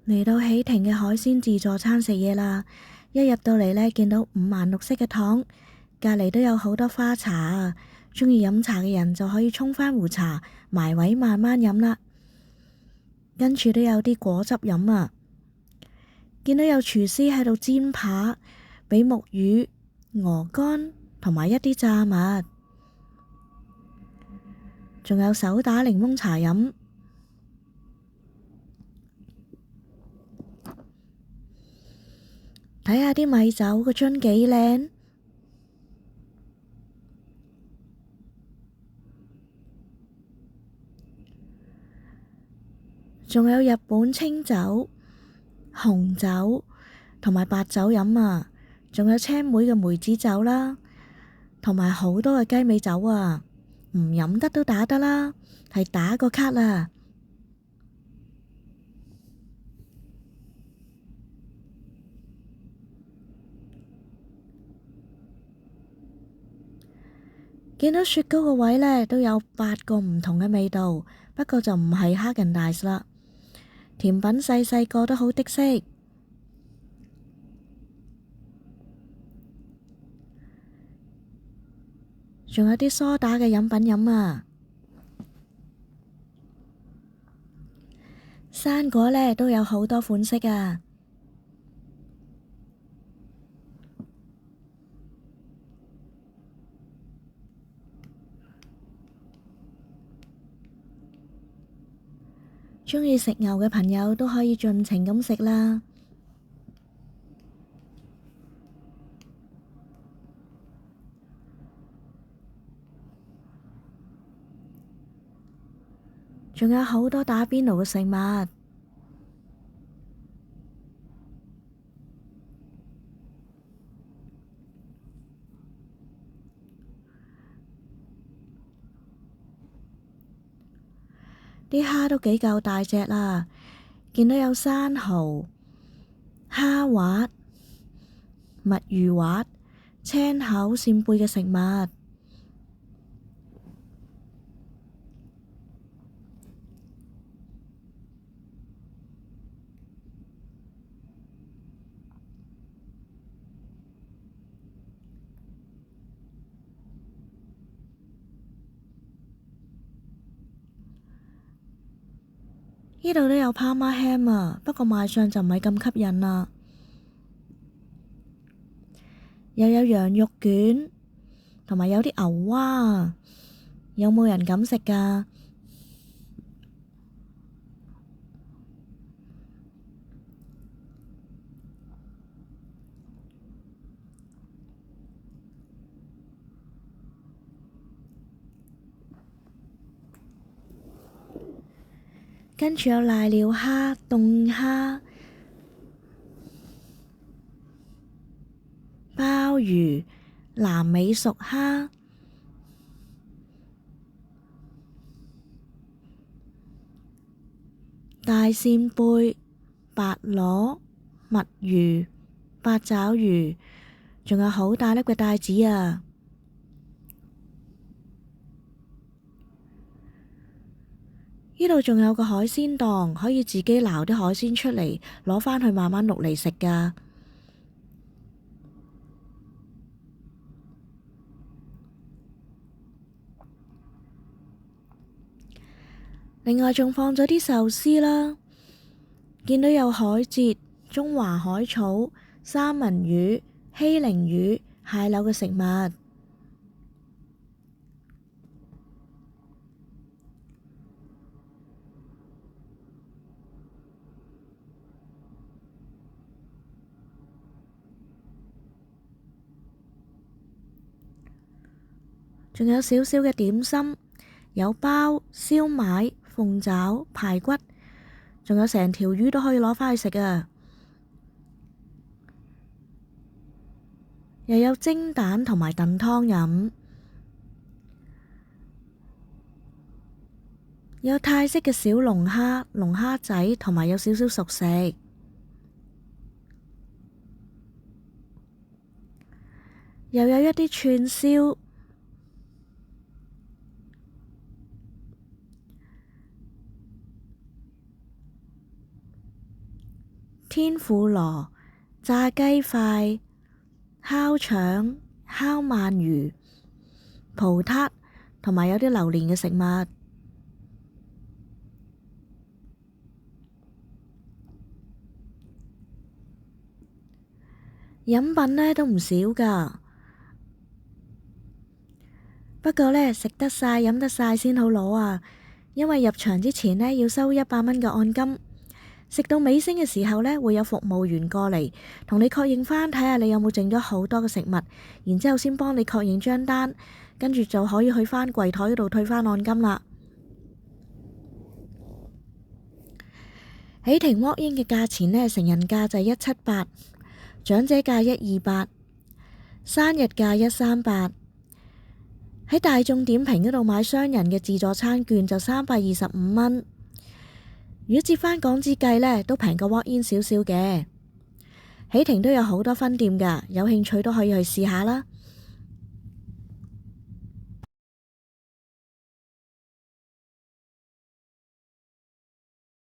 嚟到喜亭嘅海鮮自助餐食嘢啦，一入到嚟呢，見到五顏六色嘅糖，隔籬都有好多花茶啊，鍾意飲茶嘅人就可以沖返壺茶，埋位慢慢飲啦。跟住都有啲果汁飲啊，見到有廚師喺度煎扒，俾木魚、鵝肝同埋一啲炸物，仲有手打檸檬茶飲。睇下啲米酒個樽幾靚，仲有日本清酒、紅酒同埋白酒飲啊，仲有青梅嘅梅子酒啦，同埋好多嘅雞尾酒啊，唔飲得都打得啦，係打個卡啦。見到雪糕個位呢，都有8個唔同嘅味道，不過就唔係哈根達斯啦。甜品細細個都好的色，仲有啲梳打嘅飲品飲啊。生果呢都有好多款式啊，鍾意食牛嘅朋友都可以盡情咁食啦。仲有好多打邊爐嘅食物，啲蝦都幾夠大隻啦，見到有生蠔、蝦滑、墨魚滑、青口扇貝嘅食物。呢度都有 Parma ham 啊，不過賣相就唔係咁吸引啦。又有羊肉卷，同埋有啲牛蛙啊，有冇人敢食㗎？跟住有瀨尿蝦、凍蝦、鮑魚、南美熟蝦、大扇貝、白螺、墨魚、八爪魚，仲有好大粒嘅帶子啊！呢度仲有個海鮮檔，可以自己撈啲海鮮出嚟，攞返去慢慢淥嚟食㗎。另外仲放咗啲壽司啦，見到有海蜇、中華海草、三文魚、希靈魚、蟹柳嘅食物，仲有少少嘅點心，有包、燒賣、鳳爪、排骨，仲有成條魚都可以攞返去食啊！又有蒸蛋同埋燉湯飲，有泰式嘅小龍蝦、龍蝦仔同埋有少少熟食，又有一啲串燒，天婦羅、炸雞塊、烤腸、烤鰻魚、葡撻同埋有啲榴蓮嘅食物。飲品呢都唔少㗎，不過呢，食得晒飲得晒先好攞啊，因為入場之前呢要收100蚊嘅按金，食到尾聲嘅時候呢，會有服務員過嚟同你確認返，睇下你有冇剩咗好多嘅食物，然之後先幫你確認張單，跟住就可以去返櫃台嗰度退返按金啦。喜庭 walk-in 嘅價錢呢，成人價就係178，長者價128，生日價138。喺大眾點評嗰度買雙人嘅自助餐券就325蚊，如果折返港紙計呢，都平過 walk-in 少少嘅。喜庭都有好多分店㗎，有興趣都可以去試下啦。